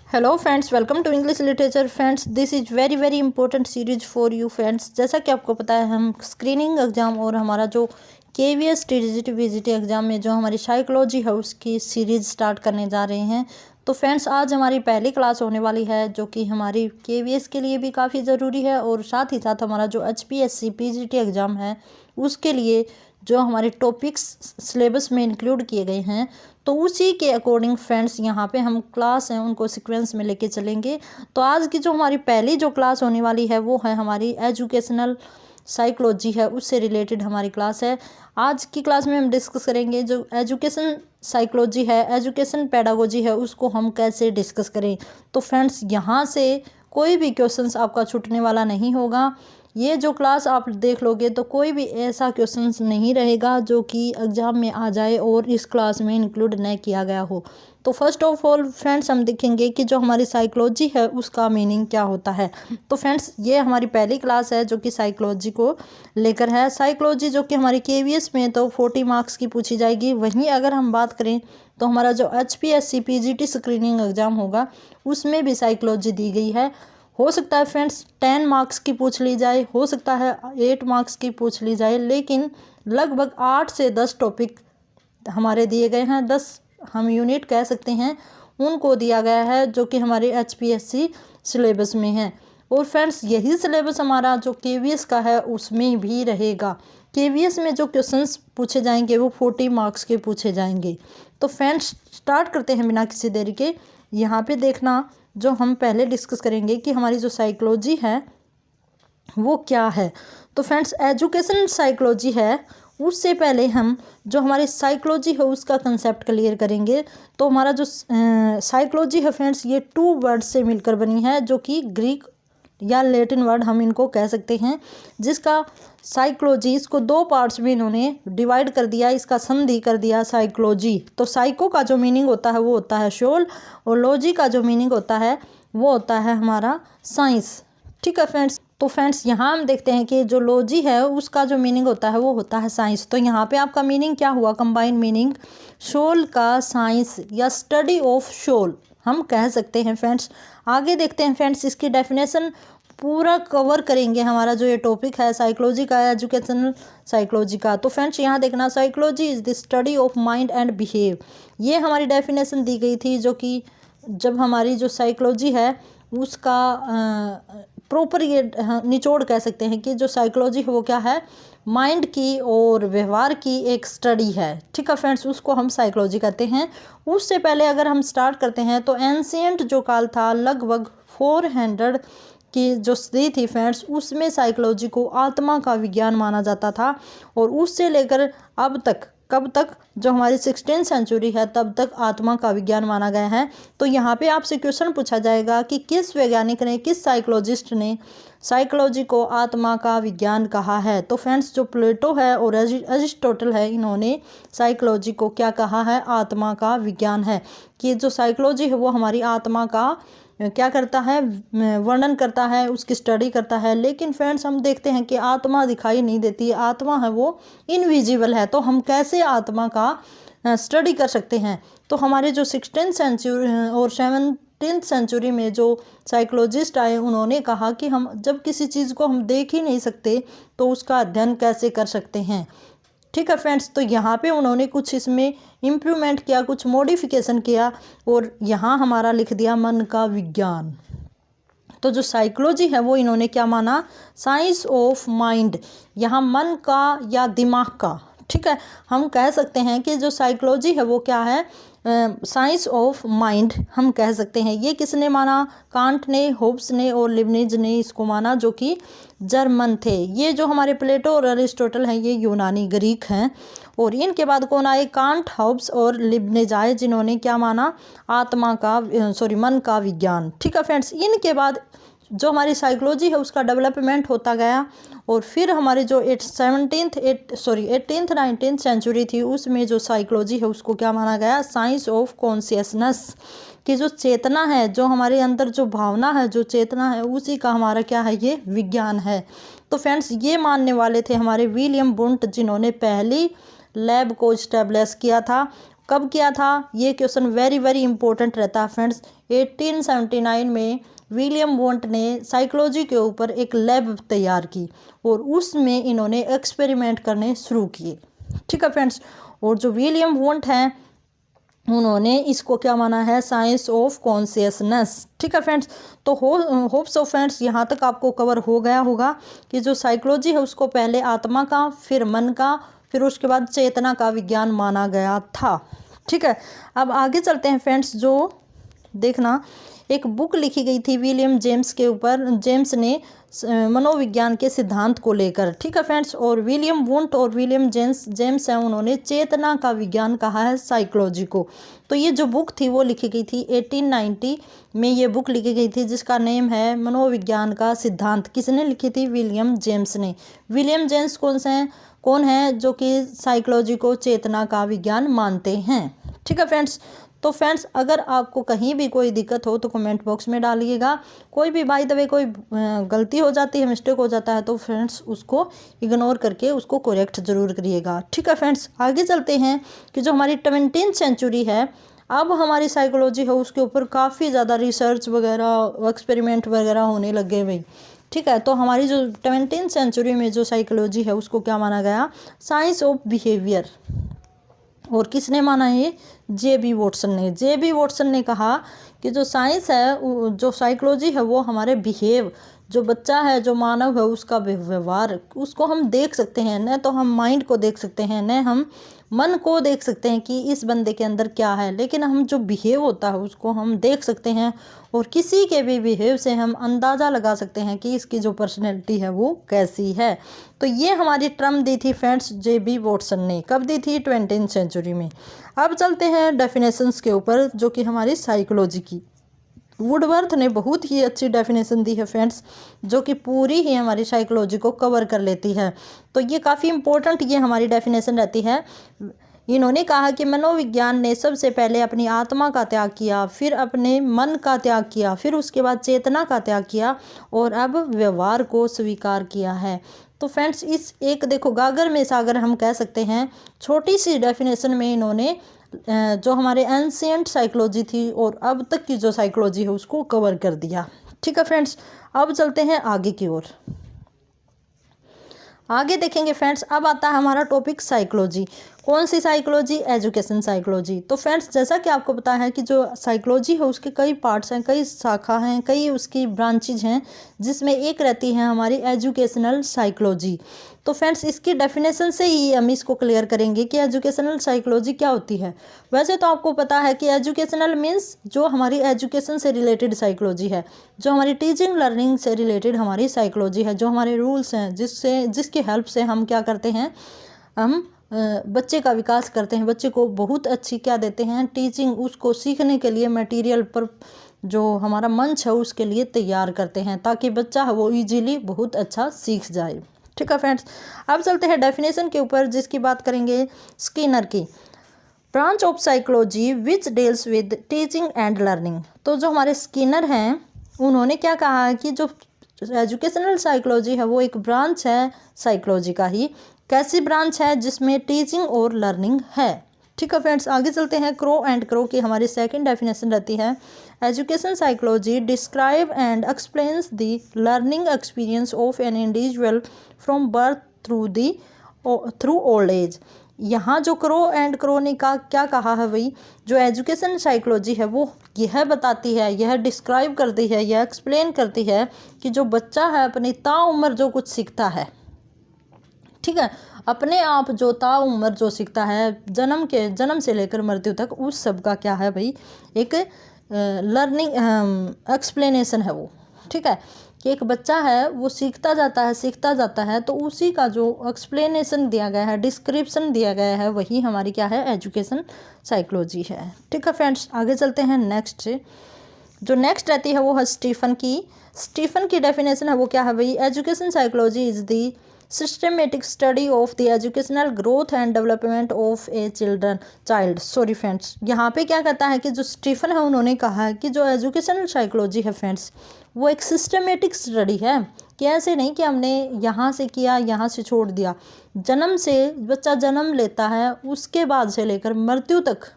Hello friends, welcome to English literature. Friends, this is very very important series for you friends. जैसा कि आपको पता है, हम स्क्रीनिंग एग्ज़ाम और हमारा जो KVS टीजीटी VGT एग्ज़ाम में जो हमारी साइकोलॉजी है उसकी सीरीज़ स्टार्ट करने जा रहे हैं। तो फ्रेंड्स, आज हमारी पहली क्लास होने वाली है जो कि हमारी KVS के लिए भी काफ़ी ज़रूरी है और साथ ही साथ हमारा जो HPSC PGT एग्ज़ाम है उसके लिए जो हमारे टॉपिक्स सिलेबस में इंक्लूड किए गए हैं, तो उसी के अकॉर्डिंग फ्रेंड्स यहाँ पे हम क्लास हैं उनको सीक्वेंस में लेके चलेंगे। तो आज की जो हमारी पहली जो क्लास होने वाली है वो है हमारी एजुकेशनल साइकोलॉजी है, उससे रिलेटेड हमारी क्लास है। आज की क्लास में हम डिस्कस करेंगे जो एजुकेशन साइकोलॉजी है, एजुकेशन पेडागोजी है, उसको हम कैसे डिस्कस करें। तो फ्रेंड्स, यहाँ से कोई भी क्वेश्चंस आपका छूटने वाला नहीं होगा। ये जो क्लास आप देख लोगे तो कोई भी ऐसा क्वेश्चंस नहीं रहेगा जो कि एग्ज़ाम में आ जाए और इस क्लास में इंक्लूड न किया गया हो। तो फर्स्ट ऑफ ऑल फ्रेंड्स, हम देखेंगे कि जो हमारी साइकोलॉजी है उसका मीनिंग क्या होता है। तो फ्रेंड्स, ये हमारी पहली क्लास है जो कि साइकोलॉजी को लेकर है। साइकोलॉजी जो कि हमारी KVS में तो 40 मार्क्स की पूछी जाएगी। वहीं अगर हम बात करें तो हमारा जो HPSC PGT स्क्रीनिंग एग्ज़ाम होगा उसमें भी साइकोलॉजी दी गई है। हो सकता है फ्रेंड्स 10 मार्क्स की पूछ ली जाए, हो सकता है 8 मार्क्स की पूछ ली जाए, लेकिन लगभग 8 से 10 टॉपिक हमारे दिए गए हैं। 10 हम यूनिट कह सकते हैं उनको दिया गया है जो कि हमारे HPSC सिलेबस में है। और फ्रेंड्स, यही सिलेबस हमारा जो KVS का है उसमें भी रहेगा। KVS में जो क्वेश्चंस पूछे जाएंगे वो 40 मार्क्स के पूछे जाएंगे। तो फ्रेंड्स, स्टार्ट करते हैं बिना किसी देरी के। यहाँ पे देखना, जो हम पहले डिस्कस करेंगे कि हमारी जो साइकोलॉजी है वो क्या है। तो फ्रेंड्स, एजुकेशन साइकोलॉजी है, उससे पहले हम जो हमारी साइकोलॉजी है उसका कंसेप्ट क्लियर करेंगे। तो हमारा जो साइकोलॉजी है फ्रेंड्स, ये 2 वर्ड से मिलकर बनी है जो कि ग्रीक या लैटिन वर्ड हम इनको कह सकते हैं, जिसका साइकोलॉजी इसको 2 पार्ट्स में इन्होंने डिवाइड कर दिया, इसका संधि कर दिया साइकोलॉजी। तो साइको का जो मीनिंग होता है वो होता है सोल, और लॉजी का जो मीनिंग होता है वो होता है हमारा साइंस। ठीक है फ्रेंड्स। तो फ्रेंड्स, यहाँ हम देखते हैं कि जो लॉजी है उसका जो मीनिंग होता है वो होता है साइंस। तो यहाँ पे आपका मीनिंग क्या हुआ, कंबाइन मीनिंग, सोल का साइंस या स्टडी ऑफ सोल हम कह सकते हैं फ्रेंड्स। आगे देखते हैं फ्रेंड्स, इसकी डेफिनेशन पूरा कवर करेंगे हमारा जो ये टॉपिक है साइकोलॉजी का, एजुकेशनल साइकोलॉजी का। तो फ्रेंड्स, यहाँ देखना, psychology is the study of mind and behave, ये हमारी डेफिनेशन दी गई थी जो कि जब हमारी जो साइकोलॉजी है उसका प्रॉपर ये निचोड़ कह सकते हैं कि जो साइकोलॉजी है वो क्या है, माइंड की और व्यवहार की एक स्टडी है। ठीक है फ्रेंड्स, उसको हम साइकोलॉजी कहते हैं। उससे पहले अगर हम स्टार्ट करते हैं तो एंशिएंट जो काल था, लगभग 400 की जो सदी थी फ्रेंड्स, उसमें साइकोलॉजी को आत्मा का विज्ञान माना जाता था। और उससे लेकर अब तक, कब तक, जो हमारी 16th सेंचुरी है तब तक आत्मा का विज्ञान माना गया है। तो यहाँ पे आपसे क्वेश्चन पूछा जाएगा कि किस वैज्ञानिक ने, किस साइकोलॉजिस्ट ने साइकोलॉजी को आत्मा का विज्ञान कहा है। तो फ्रेंड्स, जो प्लेटो है और अरिस्टोटल है, इन्होंने साइकोलॉजी को क्या कहा है, आत्मा का विज्ञान है। कि जो साइकोलॉजी है वो हमारी आत्मा का क्या करता है, वर्णन करता है, उसकी स्टडी करता है। लेकिन फ्रेंड्स, हम देखते हैं कि आत्मा दिखाई नहीं देती, आत्मा है वो इनविजिबल है। तो हम कैसे आत्मा का स्टडी कर सकते हैं। तो हमारे जो 16th सेंचुरी और 17th सेंचुरी में जो साइकोलॉजिस्ट आए, उन्होंने कहा कि हम जब किसी चीज़ को हम देख ही नहीं सकते तो उसका अध्ययन कैसे कर सकते हैं। ठीक है फ्रेंड्स, तो यहाँ पे उन्होंने कुछ इसमें इम्प्रूवमेंट किया, कुछ मॉडिफिकेशन किया और यहाँ हमारा लिख दिया मन का विज्ञान। तो जो साइकोलॉजी है वो इन्होंने क्या माना, साइंस ऑफ माइंड, यहाँ मन का या दिमाग का। ठीक है, हम कह सकते हैं कि जो साइकोलॉजी है वो क्या है, साइंस ऑफ माइंड हम कह सकते हैं। ये किसने माना, कांट ने, होब्स ने और लिबनिज ने इसको माना, जो कि जर्मन थे। ये जो हमारे प्लेटो और अरिस्टोटल हैं ये यूनानी ग्रीक हैं। और इनके बाद कौन आए, कांट, होब्स और लिबनिज आए, जिन्होंने क्या माना, आत्मा का मन का विज्ञान। ठीक है फ्रेंड्स, इनके बाद जो हमारी साइकोलॉजी है उसका डेवलपमेंट होता गया। और फिर हमारी जो 18th 19th सेंचुरी थी उसमें जो साइकोलॉजी है उसको क्या माना गया, साइंस ऑफ कॉन्शियसनेस, कि जो चेतना है, जो हमारे अंदर जो भावना है, जो चेतना है, उसी का हमारा क्या है, ये विज्ञान है। तो फ्रेंड्स, ये मानने वाले थे हमारे विलियम वुंट, जिन्होंने पहली लैब को इस्टेब्लिश किया था। कब किया था? ये क्वेश्चन वेरी वेरी इंपॉर्टेंट रहता है फ्रेंड्स। 1879 में विलियम वोंट ने साइकोलॉजी के ऊपर एक लैब तैयार की और उसमें इन्होंने एक्सपेरिमेंट करने शुरू किए। ठीक है फ्रेंड्स, और जो विलियम वोंट हैं उन्होंने इसको क्या माना है? Science of consciousness. ठीक है फ्रेंड्स, तो होप सो फ्रेंड्स यहाँ तक आपको कवर हो गया होगा कि जो साइकोलॉजी है उसको पहले आत्मा का, फिर मन का, फिर उसके बाद चेतना का विज्ञान माना गया था। ठीक है, अब आगे चलते हैं फ्रेंड्स। जो देखना, एक बुक लिखी गई थी विलियम जेम्स के ऊपर, जेम्स ने मनोविज्ञान के सिद्धांत को लेकर। ठीक है फ्रेंड्स, और विलियम वुंट और विलियम जेम्स हैं, उन्होंने चेतना का विज्ञान कहा है साइकोलॉजी को। तो ये जो बुक थी वो लिखी गई थी 1890 में, ये बुक लिखी गई थी जिसका नेम है मनोविज्ञान का सिद्धांत। किसने लिखी थी? विलियम जेम्स ने। विलियम जेम्स कौन है जो कि साइकोलॉजी को चेतना का विज्ञान मानते हैं। ठीक है फ्रेंड्स, तो फ्रेंड्स अगर आपको कहीं भी कोई दिक्कत हो तो कमेंट बॉक्स में डालिएगा। कोई भी बाय द वे कोई गलती हो जाती है, मिस्टेक हो जाता है, तो फ्रेंड्स उसको इग्नोर करके उसको करेक्ट ज़रूर करिएगा। ठीक है फ्रेंड्स, आगे चलते हैं कि जो हमारी 20वीं सेंचुरी है, अब हमारी साइकोलॉजी है उसके ऊपर काफ़ी ज़्यादा रिसर्च वगैरह, एक्सपेरिमेंट वगैरह होने लगे भाई। ठीक है, तो हमारी जो 20वीं सेंचुरी में जो साइकोलॉजी है उसको क्या माना गया? Science of behaviour. और किसने माना ये? जे.बी. वॉटसन ने। जे.बी. वॉटसन ने कहा कि जो साइंस है, जो साइकोलॉजी है, वो हमारे बिहेव, जो बच्चा है, जो मानव है, उसका व्यवहार, उसको हम देख सकते हैं। न तो हम माइंड को देख सकते हैं, न हम मन को देख सकते हैं कि इस बंदे के अंदर क्या है, लेकिन हम जो बिहेव होता है उसको हम देख सकते हैं। और किसी के भी बिहेव से हम अंदाज़ा लगा सकते हैं कि इसकी जो पर्सनैलिटी है वो कैसी है। तो ये हमारी टर्म दी थी फ्रेंड्स जे.बी. वॉटसन ने। कब दी थी? 20वीं सेंचुरी में। अब चलते हैं डेफिनेशंस के ऊपर, जो कि हमारी साइकोलॉजी की। वुडवर्थ ने बहुत ही अच्छी डेफिनेशन दी है फ्रेंड्स, जो कि पूरी ही हमारी साइकोलॉजी को कवर कर लेती है। तो ये काफ़ी इम्पोर्टेंट ये हमारी डेफिनेशन रहती है। इन्होंने कहा कि मनोविज्ञान ने सबसे पहले अपनी आत्मा का त्याग किया, फिर अपने मन का त्याग किया, फिर उसके बाद चेतना का त्याग किया, और अब व्यवहार को स्वीकार किया है। तो फ्रेंड्स इस एक देखो गागर में सागर हम कह सकते हैं, छोटी सी डेफिनेशन में इन्होंने जो हमारे एंशिएंट साइकोलॉजी थी और अब तक की जो साइकोलॉजी है उसको कवर कर दिया। ठीक है फ्रेंड्स, अब चलते हैं आगे की ओर। आगे देखेंगे फ्रेंड्स, अब आता है हमारा टॉपिक साइकोलॉजी। कौन सी साइकोलॉजी? Education psychology. तो फ्रेंड्स जैसा कि आपको पता है कि जो साइकोलॉजी है उसके कई पार्ट्स हैं, कई शाखा हैं, कई उसकी ब्रांचेज हैं, जिसमें एक रहती है हमारी एजुकेशनल साइकोलॉजी। तो फ्रेंड्स इसकी डेफिनेशन से ही हम इसको क्लियर करेंगे कि एजुकेशनल साइकोलॉजी क्या होती है। वैसे तो आपको पता है कि एजुकेशनल मीन्स जो हमारी एजुकेशन से रिलेटेड साइकोलॉजी है, जो हमारी टीचिंग लर्निंग से रिलेटेड हमारी साइकोलॉजी है, जो हमारे रूल्स हैं जिसकी हेल्प से हम क्या करते हैं, हम बच्चे का विकास करते हैं, बच्चे को बहुत अच्छी क्या देते हैं, टीचिंग, उसको सीखने के लिए मटेरियल पर जो हमारा मंच है उसके लिए तैयार करते हैं, ताकि बच्चा है वो इजीली बहुत अच्छा सीख जाए। ठीक है फ्रेंड्स, अब चलते हैं डेफिनेशन के ऊपर, जिसकी बात करेंगे स्किनर की। Branch of psychology which deals with teaching and learning. तो जो हमारे स्किनर हैं उन्होंने क्या कहा है कि जो एजुकेशनल साइकोलॉजी है वो एक ब्रांच है साइकोलॉजी का ही। कैसी ब्रांच है? जिसमें टीचिंग और लर्निंग है। ठीक है फ्रेंड्स, आगे चलते हैं। क्रो एंड क्रो की हमारी सेकंड डेफिनेशन रहती है, education psychology describe and explains the learning experience of an individual from birth through old age. यहाँ जो क्रो एंड क्रो ने क्या कहा है भाई, जो एजुकेशन साइकोलॉजी है वो यह बताती है, यह डिस्क्राइब करती है, यह एक्सप्लेन करती है कि जो बच्चा है अपनी ताउम्र जो कुछ सीखता है, ठीक है, अपने आप जो ताउम्र जो सीखता है, जन्म से लेकर मृत्यु तक, उस सब का क्या है भाई, एक लर्निंग एक्सप्लेनेशन है वो। ठीक है, कि एक बच्चा है वो सीखता जाता है, तो उसी का जो एक्सप्लेनेशन दिया गया है, डिस्क्रिप्शन दिया गया है, वही हमारी क्या है, एजुकेशन साइकोलॉजी है। ठीक है फ्रेंड्स, आगे चलते हैं। जो नेक्स्ट रहती है वो है स्टीफन की डेफिनेशन है वो क्या है भाई, education psychology is the systematic study of the educational growth and development of a child. Sorry friends, यहाँ पे क्या कहता है कि जो स्टीफन है उन्होंने कहा है कि जो एजुकेशनल साइकोलॉजी है फ्रेंड्स वो एक सिस्टमेटिक स्टडी है, कि ऐसे नहीं कि हमने यहाँ से किया यहाँ से छोड़ दिया। जन्म से बच्चा जन्म लेता है उसके बाद से लेकर मृत्यु तक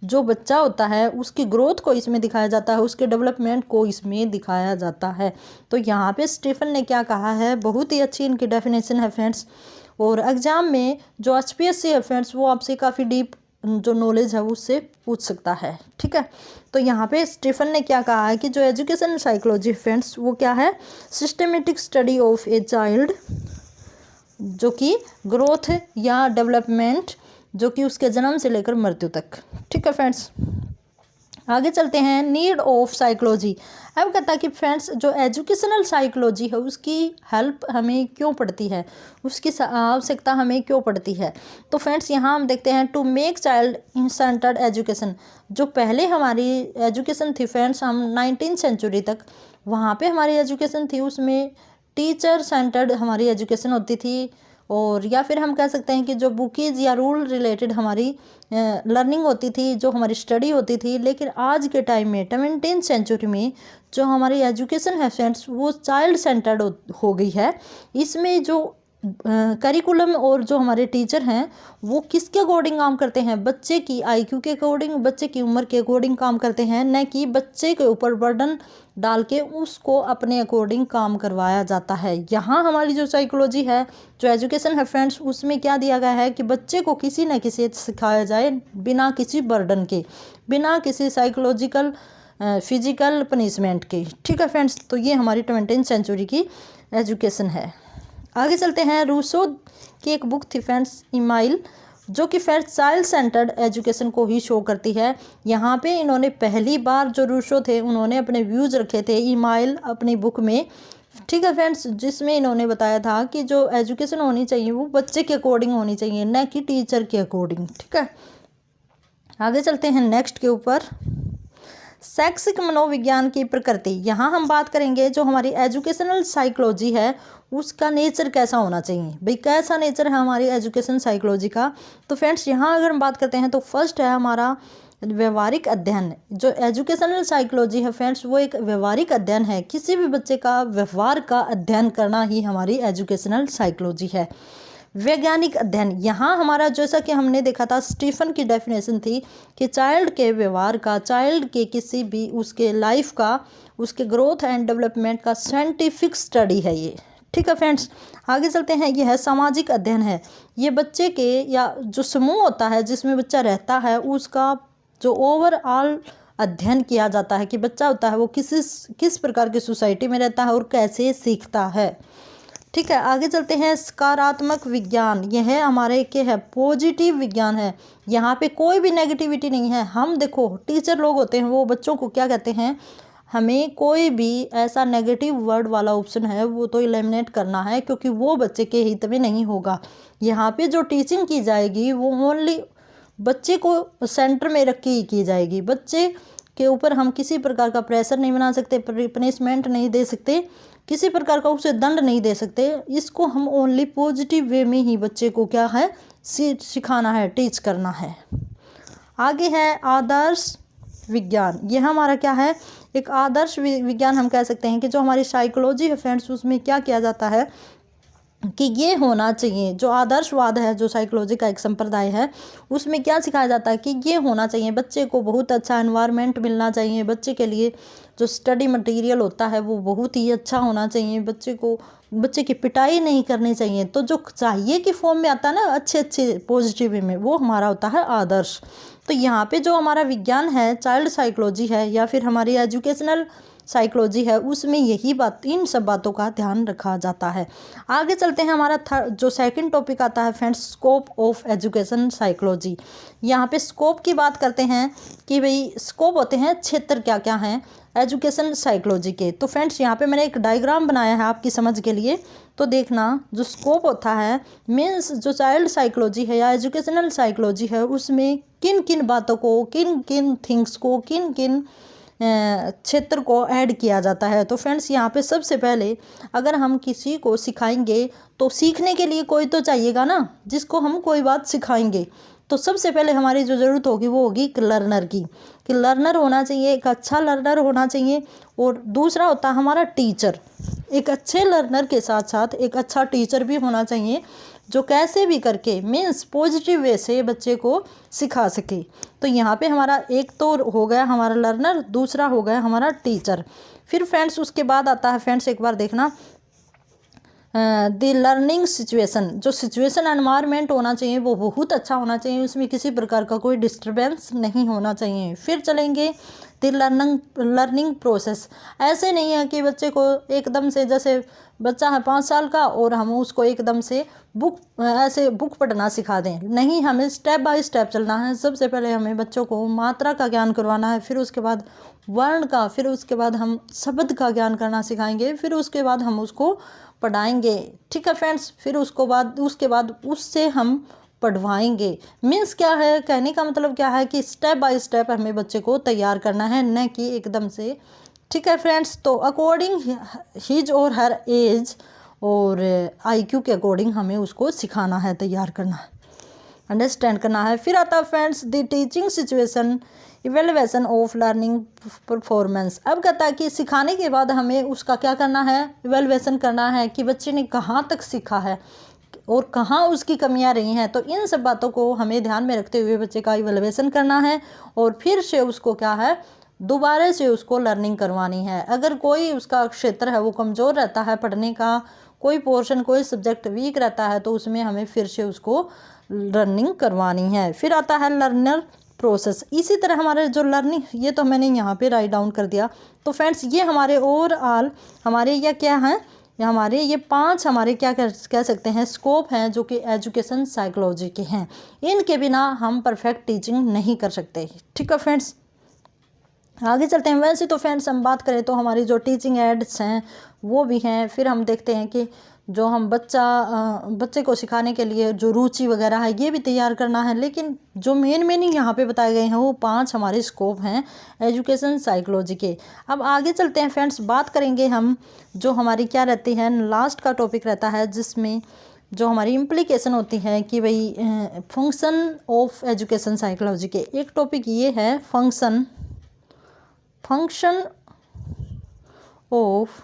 जो बच्चा होता है उसकी ग्रोथ को इसमें दिखाया जाता है, उसके डेवलपमेंट को इसमें दिखाया जाता है। तो यहाँ पे स्टीफन ने क्या कहा है, बहुत ही अच्छी इनकी डेफिनेशन है फ्रेंड्स। और एग्ज़ाम में जो HPSC है फ्रेंड्स वो आपसे काफ़ी डीप जो नॉलेज है उससे पूछ सकता है, ठीक है। तो यहाँ पे स्टीफन ने क्या कहा है कि जो एजुकेशन साइकोलॉजी फ्रेंड्स वो क्या है, systematic study of a child, जो कि ग्रोथ या डेवलपमेंट जो कि उसके जन्म से लेकर मृत्यु तक, ठीक है फ्रेंड्स। आगे चलते हैं, नीड ऑफ साइकोलॉजी। अब कहता है कि फ्रेंड्स जो एजुकेशनल साइकोलॉजी है उसकी हेल्प हमें क्यों पड़ती है, उसकी आवश्यकता हमें क्यों पड़ती है। तो फ्रेंड्स यहाँ हम देखते हैं, to make child in centred education. जो पहले हमारी एजुकेशन थी फ्रेंड्स, हम 19वीं सेंचुरी तक वहाँ पे हमारी एजुकेशन थी, उसमें टीचर सेंटर्ड हमारी एजुकेशन होती थी। और या फिर हम कह सकते हैं कि जो बुकीज़ या रूल रिलेटेड हमारी लर्निंग होती थी, जो हमारी स्टडी होती थी। लेकिन आज के टाइम में 20वीं सेंचुरी में जो हमारी एजुकेशन है फ्रेंड्स वो चाइल्ड सेंटर्ड हो गई है। इसमें जो करिकुलम और जो हमारे टीचर हैं वो किसके अकॉर्डिंग काम करते हैं, बच्चे की IQ के अकॉर्डिंग, बच्चे की उम्र के अकॉर्डिंग काम करते हैं, न कि बच्चे के ऊपर बर्डन डाल के उसको अपने अकॉर्डिंग काम करवाया जाता है। यहाँ हमारी जो साइकोलॉजी है, जो एजुकेशन है फ्रेंड्स, उसमें क्या दिया गया है कि बच्चे को किसी न किसी सिखाया जाए बिना किसी बर्डन के, बिना किसी साइकोलॉजिकल फिजिकल पनिशमेंट के, ठीक है फ्रेंड्स। तो ये हमारी 20वीं सेंचुरी की एजुकेशन है। आगे चलते हैं, रूसो की एक बुक थी फ्रेंड्स, इमाइल, जो कि फ्रेंड्स चाइल्ड सेंटर्ड एजुकेशन को ही शो करती है। यहाँ पे इन्होंने पहली बार जो रूसो थे उन्होंने अपने व्यूज़ रखे थे इमाइल अपनी बुक में, ठीक है फ्रेंड्स, जिसमें इन्होंने बताया था कि जो एजुकेशन होनी चाहिए वो बच्चे के अकॉर्डिंग होनी चाहिए, न कि टीचर के अकॉर्डिंग, ठीक है। आगे चलते हैं नेक्स्ट के ऊपर, शैक्षिक मनोविज्ञान की प्रकृति। यहाँ हम बात करेंगे जो हमारी एजुकेशनल साइकोलॉजी है उसका नेचर कैसा होना चाहिए, भाई कैसा नेचर है हमारी एजुकेशन साइकोलॉजी का। तो फ्रेंड्स यहाँ अगर हम बात करते हैं तो फर्स्ट है हमारा व्यवहारिक अध्ययन। जो एजुकेशनल साइकोलॉजी है फ्रेंड्स वो एक व्यवहारिक अध्ययन है, किसी भी बच्चे का व्यवहार का अध्ययन करना ही हमारी एजुकेशनल साइकोलॉजी है। वैज्ञानिक अध्ययन, यहाँ हमारा जैसा कि हमने देखा था स्टीफन की डेफिनेशन थी कि चाइल्ड के व्यवहार का, चाइल्ड के किसी भी उसके लाइफ का, उसके ग्रोथ एंड डेवलपमेंट का साइंटिफिक स्टडी है ये, ठीक है फ्रेंड्स। आगे चलते हैं, ये है सामाजिक अध्ययन है। ये बच्चे के या जो समूह होता है जिसमें बच्चा रहता है उसका जो ओवरऑल अध्ययन किया जाता है कि बच्चा होता है वो किस प्रकार की सोसाइटी में रहता है और कैसे सीखता है, ठीक है। आगे चलते हैं, सकारात्मक विज्ञान, यह है हमारे के है पॉजिटिव विज्ञान है। यहाँ पे कोई भी नेगेटिविटी नहीं है। हम देखो टीचर लोग होते हैं वो बच्चों को क्या कहते हैं, हमें कोई भी ऐसा नेगेटिव वर्ड वाला ऑप्शन है वो तो एलिमिनेट करना है, क्योंकि वो बच्चे के हित में नहीं होगा। यहाँ पे जो टीचिंग की जाएगी वो ओनली बच्चे को सेंटर में रख के ही की जाएगी। बच्चे के ऊपर हम किसी प्रकार का प्रेशर नहीं बना सकते, पनिशमेंट नहीं दे सकते, किसी प्रकार का उसे दंड नहीं दे सकते। इसको हम ओनली पॉजिटिव वे में ही बच्चे को क्या है सिखाना है, टीच करना है। आगे है आदर्श विज्ञान। यह हमारा क्या है, एक आदर्श विज्ञान हम कह सकते हैं कि जो हमारी साइकोलॉजी है फ्रेंड्स उसमें क्या किया जाता है कि ये होना चाहिए। जो आदर्शवाद है, जो साइकोलॉजी का एक संप्रदाय है, उसमें क्या सिखाया जाता है कि ये होना चाहिए, बच्चे को बहुत अच्छा एनवायरनमेंट मिलना चाहिए, बच्चे के लिए जो स्टडी मटेरियल होता है वो बहुत ही अच्छा होना चाहिए, बच्चे की पिटाई नहीं करनी चाहिए। तो जो चाहिए कि फॉर्म में आता है ना अच्छे पॉजिटिव वे में, वो हमारा होता है आदर्श। तो यहाँ पे जो हमारा विज्ञान है चाइल्ड साइकोलॉजी है या फिर हमारी एजुकेशनल साइकोलॉजी है उसमें यही बात, इन सब बातों का ध्यान रखा जाता है। आगे चलते हैं, हमारा जो सेकंड टॉपिक आता है friends, scope of education psychology. यहाँ पे स्कोप की बात करते हैं कि भाई स्कोप होते हैं क्षेत्र क्या क्या हैं एजुकेशन साइकोलॉजी के। तो फ्रेंड्स यहाँ पे मैंने एक डायग्राम बनाया है आपकी समझ के लिए, तो देखना जो स्कोप होता है मीन्स जो चाइल्ड साइकोलॉजी है या एजुकेशनल साइकोलॉजी है उसमें किन किन बातों को, किन किन थिंग्स को, किन किन क्षेत्र को ऐड किया जाता है। तो फ्रेंड्स यहाँ पे सबसे पहले अगर हम किसी को सिखाएंगे तो सीखने के लिए कोई तो चाहिएगा ना, जिसको हम कोई बात सिखाएंगे। तो सबसे पहले हमारी जो ज़रूरत होगी वो होगी एक लर्नर की, कि लर्नर होना चाहिए, एक अच्छा लर्नर होना चाहिए। और दूसरा होता है हमारा टीचर। एक अच्छे लर्नर के साथ साथ एक अच्छा टीचर भी होना चाहिए, जो कैसे भी करके मीन्स पॉजिटिव वे से बच्चे को सिखा सके। तो यहाँ पे हमारा एक तो हो गया हमारा लर्नर, दूसरा हो गया हमारा टीचर। फिर फ्रेंड्स उसके बाद आता है फ्रेंड्स, एक बार देखना, द लर्निंग सिचुएशन। जो सिचुएशन एनवायरनमेंट होना चाहिए वो बहुत अच्छा होना चाहिए, उसमें किसी प्रकार का कोई डिस्टर्बेंस नहीं होना चाहिए। फिर चलेंगे द लर्निंग प्रोसेस। ऐसे नहीं है कि बच्चे को एकदम से, जैसे बच्चा है 5 साल का और हम उसको एकदम से बुक पढ़ना सिखा दें, नहीं, हमें स्टेप बाय स्टेप चलना है। सबसे पहले हमें बच्चों को मात्रा का ज्ञान करवाना है, फिर उसके बाद वर्ण का, फिर उसके बाद हम शब्द का ज्ञान करना सिखाएंगे, फिर उसके बाद हम उसको पढ़ाएंगे। ठीक है फ्रेंड्स, फिर उसके बाद उससे हम पढ़वाएंगे। मीन्स क्या है, कहने का मतलब क्या है कि स्टेप बाय स्टेप हमें बच्चे को तैयार करना है, न कि एकदम से। ठीक है फ्रेंड्स, तो अकॉर्डिंग हिज और हर एज और IQ के अकॉर्डिंग हमें उसको सिखाना है, तैयार करना है, अंडरस्टैंड करना है। फिर आता है friends the teaching situation evaluation of learning performance. अब कहता है कि सिखाने के बाद हमें उसका क्या करना है, इवेल्युएशन करना है कि बच्चे ने कहाँ तक सीखा है और कहाँ उसकी कमियां रही हैं। तो इन सब बातों को हमें ध्यान में रखते हुए बच्चे का इवेल्युएशन करना है और फिर से उसको क्या है, दोबारा से उसको लर्निंग करवानी है। अगर कोई उसका क्षेत्र है वो कमज़ोर रहता है पढ़ने का, कोई पोर्शन कोई सब्जेक्ट वीक रहता है, तो उसमें हमें फिर से उसको लर्निंग करवानी है। फिर आता है लर्नर प्रोसेस। इसी तरह हमारे जो लर्निंग, ये तो मैंने यहाँ पे राइट डाउन कर दिया। तो फ्रेंड्स ये हमारे ओवरऑल हमारे ये क्या हैं, हमारे ये 5 हमारे क्या कह सकते हैं स्कोप हैं जो कि एजुकेशन साइकोलॉजी के हैं। इनके बिना हम परफेक्ट टीचिंग नहीं कर सकते। ठीक है फ्रेंड्स, आगे चलते हैं। वैसे तो फ्रेंड्स हम बात करें तो हमारी जो टीचिंग एड्स हैं वो भी हैं। फिर हम देखते हैं कि जो हम बच्चे को सिखाने के लिए जो रुचि वगैरह है ये भी तैयार करना है। लेकिन जो मेन यहाँ पे बताए गए हैं वो 5 हमारे स्कोप हैं एजुकेशन साइकोलॉजी के। अब आगे चलते हैं फ्रेंड्स, बात करेंगे हम जो हमारी क्या रहती है, लास्ट का टॉपिक रहता है जिसमें जो हमारी इम्प्लीकेशन होती है कि भाई फंक्शन ऑफ एजुकेशन साइकोलॉजी के। एक टॉपिक ये है फंक्शन ऑफ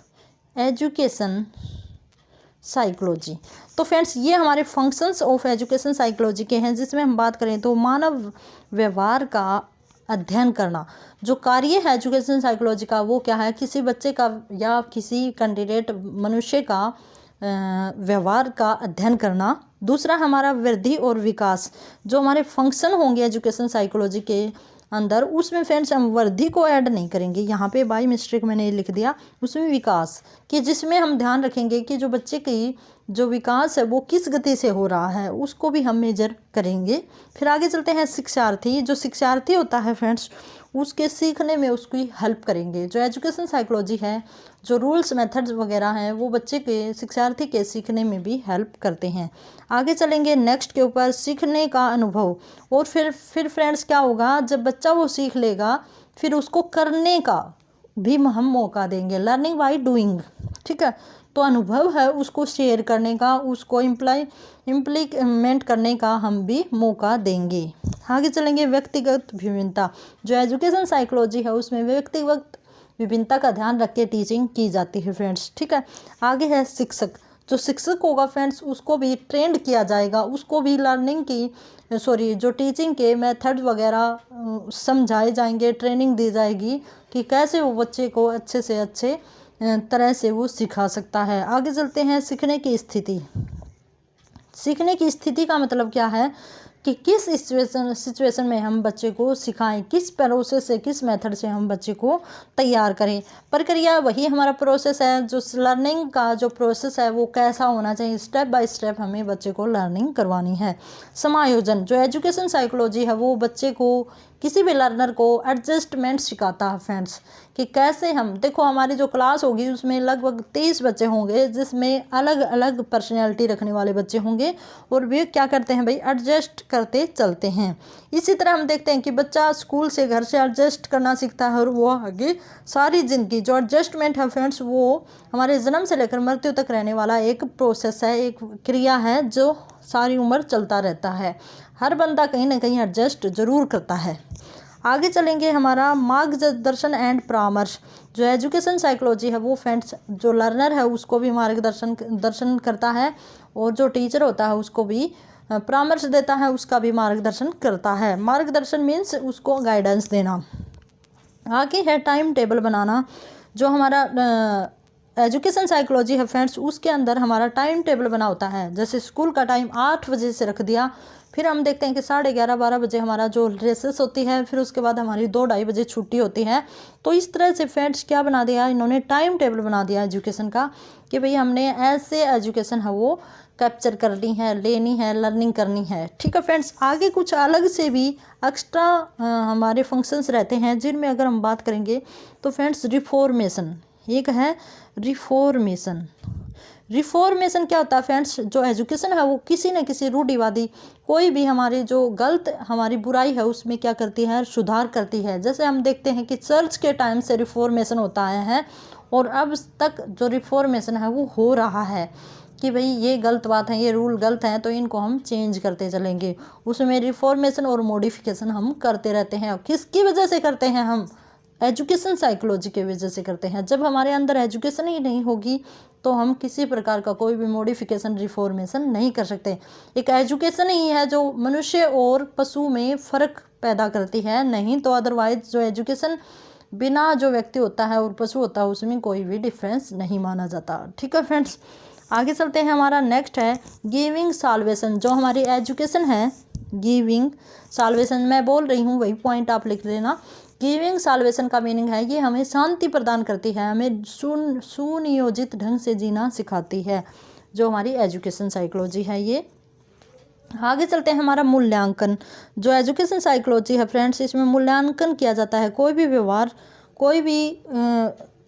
एजुकेशन साइकोलॉजी। तो फ्रेंड्स ये हमारे फंक्शंस ऑफ एजुकेशन साइकोलॉजी के हैं, जिसमें हम बात करें तो मानव व्यवहार का अध्ययन करना। जो कार्य है एजुकेशन साइकोलॉजी का वो क्या है, किसी बच्चे का या किसी कैंडिडेट मनुष्य का व्यवहार का अध्ययन करना। दूसरा हमारा वृद्धि और विकास। जो हमारे फंक्शन होंगे एजुकेशन साइकोलॉजी के अंदर, उसमें फ्रेंड्स हम वृद्धि को ऐड नहीं करेंगे, यहाँ पे बाय मिस्टेक मैंने लिख दिया। उसमें विकास कि जिसमें हम ध्यान रखेंगे कि जो बच्चे की जो विकास है वो किस गति से हो रहा है, उसको भी हम मेजर करेंगे। फिर आगे चलते हैं शिक्षार्थी। जो शिक्षार्थी होता है फ्रेंड्स उसके सीखने में उसकी हेल्प करेंगे। जो एजुकेशन साइकोलॉजी है, जो रूल्स मेथड्स वगैरह हैं वो बच्चे के शिक्षार्थी के सीखने में भी हेल्प करते हैं। आगे चलेंगे नेक्स्ट के ऊपर, सीखने का अनुभव। और फिर फ्रेंड्स क्या होगा, जब बच्चा वो सीख लेगा फिर उसको करने का भी हम मौका देंगे, लर्निंग बाय डूइंग। ठीक है, तो अनुभव है उसको शेयर करने का, उसको इम्प्लीमेंट करने का हम भी मौका देंगे। आगे चलेंगे व्यक्तिगत विभिन्नता। जो एजुकेशन साइकोलॉजी है उसमें व्यक्तिगत विभिन्नता का ध्यान रख के टीचिंग की जाती है फ्रेंड्स। ठीक है, आगे है शिक्षक। जो शिक्षक होगा फ्रेंड्स उसको भी ट्रेंड किया जाएगा, उसको भी जो टीचिंग के मेथड वगैरह समझाए जाएंगे, ट्रेनिंग दी जाएगी कि कैसे वो बच्चे को अच्छे से अच्छे तरह से वो सिखा सकता है। आगे चलते हैं सीखने की स्थिति। सीखने की स्थिति का मतलब क्या है कि किस सिचुएशन में हम बच्चे को सिखाएं, किस प्रोसेस से किस मेथड से हम बच्चे को तैयार करें। प्रक्रिया वही हमारा प्रोसेस है, जो लर्निंग का जो प्रोसेस है वो कैसा होना चाहिए, स्टेप बाय स्टेप हमें बच्चे को लर्निंग करवानी है। समायोजन। जो एजुकेशन साइकोलॉजी है वो बच्चे को किसी भी लर्नर को एडजस्टमेंट सिखाता है फ्रेंड्स, कि कैसे हम देखो हमारी जो क्लास होगी उसमें लगभग 23 बच्चे होंगे, जिसमें अलग अलग पर्सनैलिटी रखने वाले बच्चे होंगे और वे क्या करते हैं भाई, एडजस्ट करते चलते हैं। इसी तरह हम देखते हैं कि बच्चा स्कूल से घर से एडजस्ट करना सीखता है और वो आगे सारी ज़िंदगी जो एडजस्टमेंट है फ्रेंड्स वो हमारे जन्म से लेकर मृत्यु तक रहने वाला एक प्रोसेस है, एक क्रिया है जो सारी उम्र चलता रहता है। हर बंदा कहीं ना कहीं एडजस्ट ज़रूर करता है। आगे चलेंगे हमारा मार्गदर्शन एंड परामर्श। जो एजुकेशन साइकोलॉजी है वो फ्रेंड्स जो लर्नर है उसको भी दर्शन करता है, और जो टीचर होता है उसको भी परामर्श देता है, उसका भी मार्गदर्शन करता है। मार्गदर्शन मीन्स उसको गाइडेंस देना। आगे है टाइम टेबल बनाना। जो हमारा एजुकेशन साइकोलॉजी है फ्रेंड्स उसके अंदर हमारा टाइम टेबल बना होता है। जैसे स्कूल का टाइम 8 बजे से रख दिया, फिर हम देखते हैं कि 11:30-12 बजे हमारा जो रेसेस होती है, फिर उसके बाद हमारी 2-2:30 बजे छुट्टी होती है। तो इस तरह से फ्रेंड्स क्या बना दिया, इन्होंने टाइम टेबल बना दिया एजुकेशन का, कि भाई हमने ऐसे एजुकेशन है वो कैप्चर करनी है, लेनी है, लर्निंग करनी है। ठीक है फ्रेंड्स, आगे कुछ अलग से भी एक्स्ट्रा हमारे फंक्शंस रहते हैं, जिनमें अगर हम बात करेंगे तो फ्रेंड्स रिफॉर्मेशन एक है। रिफॉर्मेशन क्या होता है फ्रेंड्स, जो एजुकेशन है वो किसी न किसी रूढ़िवादी कोई भी हमारी जो गलत हमारी बुराई है उसमें क्या करती है, सुधार करती है। जैसे हम देखते हैं कि चर्च के टाइम से रिफॉर्मेशन होता आया है, और अब तक जो रिफॉर्मेशन है वो हो रहा है कि भाई ये गलत बात है, ये रूल गलत है, तो इनको हम चेंज करते चलेंगे। उसमें रिफॉर्मेशन और मॉडिफिकेशन हम करते रहते हैं। किसकी वजह से करते हैं हम, एजुकेशन साइकोलॉजी की वजह से करते हैं। जब हमारे अंदर एजुकेशन ही नहीं होगी तो हम किसी प्रकार का कोई भी मॉडिफिकेशन रिफॉर्मेशन नहीं कर सकते। एक एजुकेशन ही है जो मनुष्य और पशु में फ़र्क पैदा करती है, नहीं तो अदरवाइज जो एजुकेशन बिना जो व्यक्ति होता है और पशु होता है उसमें कोई भी डिफरेंस नहीं माना जाता। ठीक है फ्रेंड्स, आगे चलते हैं। हमारा नेक्स्ट है गिविंग साल्वेशन। जो हमारी एजुकेशन है, गिविंग साल्वेशन मैं बोल रही हूँ वही पॉइंट आप लिख लेना। गिविंग साल्वेशन का मीनिंग है ये हमें शांति प्रदान करती है, हमें सुनियोजित ढंग से जीना सिखाती है, जो हमारी एजुकेशन साइकोलॉजी है ये। आगे चलते हैं हमारा मूल्यांकन। जो एजुकेशन साइकोलॉजी है फ्रेंड्स इसमें मूल्यांकन किया जाता है। कोई भी व्यवहार, कोई भी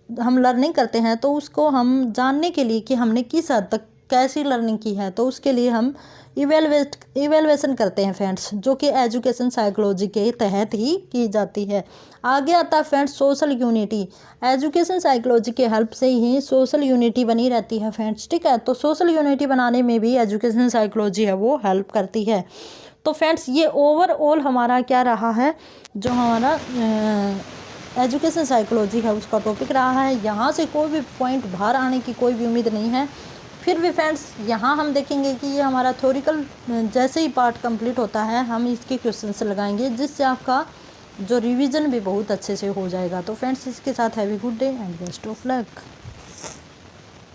हम लर्निंग करते हैं तो उसको हम जानने के लिए कि हमने किस हद तक कैसी लर्निंग की है, तो उसके लिए हम इवेलुएशन करते हैं फ्रेंड्स, जो कि एजुकेशन साइकोलॉजी के तहत ही की जाती है। आगे आता है friends social unity. Education psychology के हेल्प से ही सोशल यूनिटी बनी रहती है फ्रेंड्स। ठीक है, तो सोशल यूनिटी बनाने में भी एजुकेशन साइकोलॉजी है वो हेल्प करती है। तो फ्रेंड्स ये ओवरऑल हमारा क्या रहा है, जो हमारा एजुकेशन साइकोलॉजी है उसका टॉपिक रहा है। यहाँ से कोई भी पॉइंट बाहर आने की कोई भी उम्मीद नहीं है। फिर भी फ्रेंड्स यहाँ हम देखेंगे कि ये हमारा थ्योरिकल जैसे ही पार्ट कंप्लीट होता है हम इसके क्वेश्चंस लगाएंगे, जिससे आपका जो रिवीजन भी बहुत अच्छे से हो जाएगा। तो फ्रेंड्स इसके साथ have a good day and best of luck.